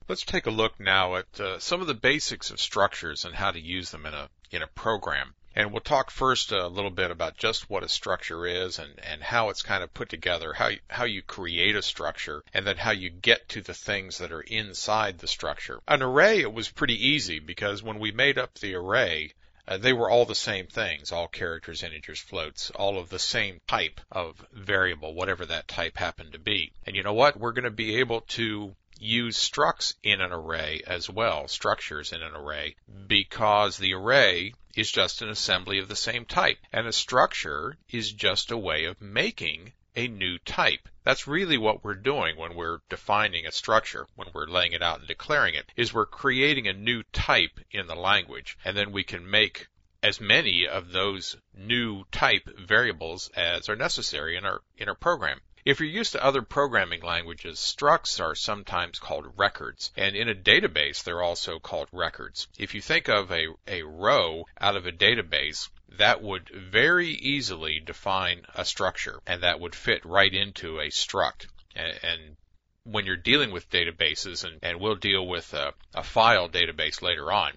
Let's take a look now at some of the basics of structures and how to use them in a program. And we'll talk first a little bit about just what a structure is and how it's kind of put together, how you create a structure, and then how you get to the things that are inside the structure. An array, it was pretty easy because when we made up the array, they were all the same things, all characters, integers, floats, all of the same type of variable, whatever that type happened to be. And you know what? We're going to be able to use structs in an array as well, structures in an array, because the array is just an assembly of the same type. And a structure is just a way of making a new type. That's really what we're doing when we're defining a structure, when we're laying it out and declaring it, is we're creating a new type in the language. And then we can make as many of those new type variables as are necessary in our program. If you're used to other programming languages, structs are sometimes called records, and in a database they're also called records. If you think of a row out of a database, that would very easily define a structure, and that would fit right into a struct. And when you're dealing with databases, and we'll deal with a file database later on,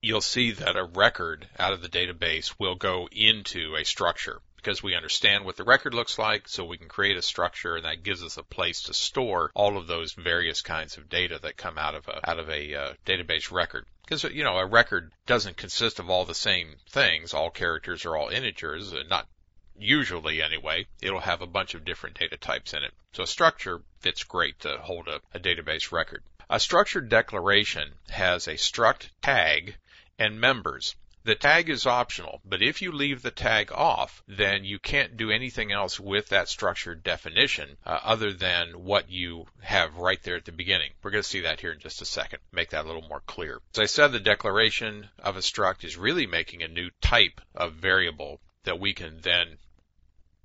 you'll see that a record out of the database will go into a structure, because we understand what the record looks like, so we can create a structure, and that gives us a place to store all of those various kinds of data that come out of a database record. Because, you know, a record doesn't consist of all the same things, all characters or all integers, not usually anyway. It'll have a bunch of different data types in it. So a structure fits great to hold a database record. A structured declaration has a struct tag and members. The tag is optional, but if you leave the tag off, then you can't do anything else with that structured definition other than what you have right there at the beginning. We're going to see that here in just a second, make that a little more clear. As I said, the declaration of a struct is really making a new type of variable that we can then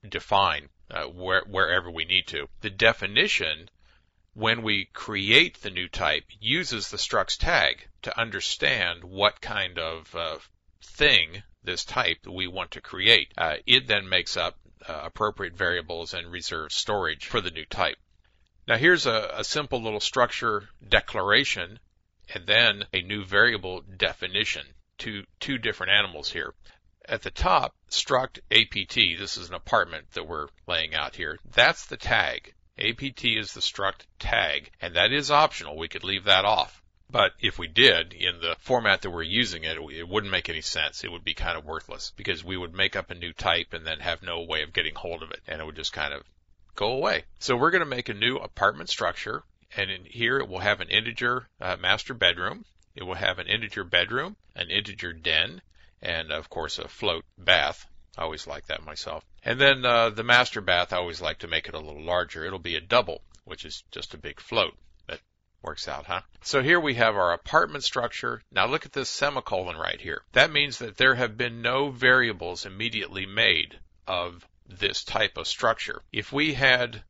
define wherever we need to. The definition, when we create the new type, uses the structs tag to understand what kind of thing, this type that we want to create. It then makes up appropriate variables and reserves storage for the new type. Now here's a simple little structure declaration and then a new variable definition. Two different animals here. At the top, struct APT, this is an apartment that we're laying out here. That's the tag. APT is the struct tag, and that is optional. We could leave that off. But if we did, in the format that we're using it, it wouldn't make any sense. It would be kind of worthless because we would make up a new type and then have no way of getting hold of it, and it would just kind of go away. So we're going to make a new apartment structure, and in here it will have an integer master bedroom. It will have an integer bedroom, an integer den, and of course a float bath. I always like that myself. And then the master bath, I always like to make it a little larger. It'll be a double, which is just a big float. Works out, huh? So here we have our apartment structure. Now look at this semicolon right here. That means that there have been no variables immediately made of this type of structure. If we had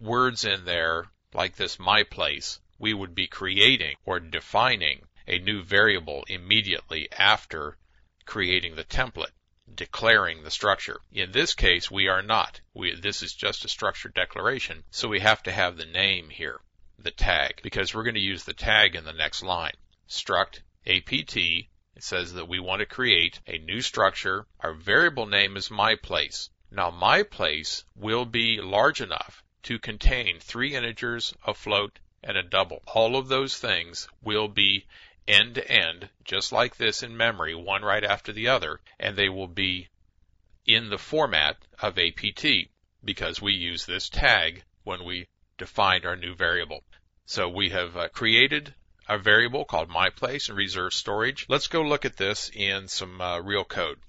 words in there like this my place, we would be creating or defining a new variable immediately after creating the template, declaring the structure. In this case, we are not. This is just a structured declaration, so we have to have the name here, the tag, because we're going to use the tag in the next line. Struct APT, it says that we want to create a new structure. Our variable name is myPlace. Now myPlace will be large enough to contain 3 integers, a float, and a double. All of those things will be end to end, just like this in memory, one right after the other, and they will be in the format of APT because we use this tag when we defined our new variable. So we have created a variable called myPlace and reserve storage. Let's go look at this in some real code.